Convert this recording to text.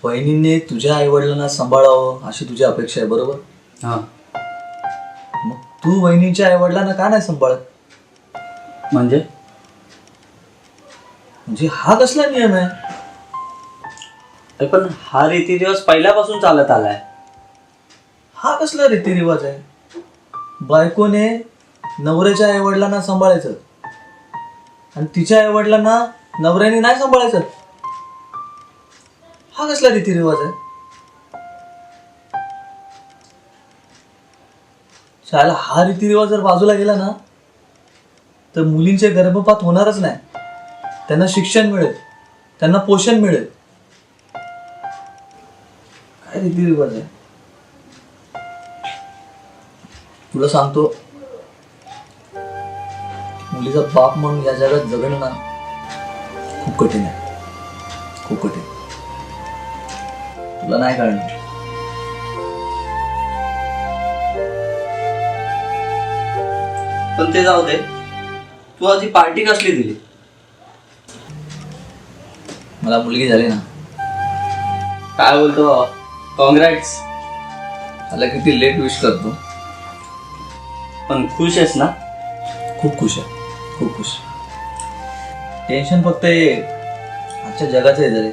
वहिनींनी तुझ्या आईवडिलांना सांभाळावं अशी तुझी अपेक्षा आहे, बरोबर? हां. मग तू वहिनींच्या आईवडिलांना का नाही सांभाळत? म्हणजे म्हणजे हा कसला नियम आहे? अरे पण हा रीतिरिवाज पहिल्यापासून चालत आलाय. हा कसला रीतिरिवाज आहे? बायकोने नवऱ्याच्या आईवडिलांना सांभाळायचं आणि तिच्या आईवडिलांना नवऱ्याने नाही सांभाळायचं. हा कसला रीतिरिवाज आहे? शाळेला हा रीतिरिवाज जर बाजूला गेला ना तर मुलींचे गर्भपात होणारच नाही. त्यांना शिक्षण मिळेल, त्यांना पोषण मिळेल. काय रीतिरिवाज आहे? तुला सांगतो, मुलीचा बाप म्हणून या जगात जगणं ना खूप कठीण आहे, खूप कठीण. तुला नाही कळणार. पण ते जाऊ दे, तू आधी पार्टी कसली दिली? मला मुलगी झाली ना. काय बोलतो? कॉंग्रॅट्स. मला किती लेट विश करतो. पण खुश आहेस ना? खूप खुश आहे, खूप खुश. टेन्शन फक्त हे आजच्या जगाचं आहे जरे.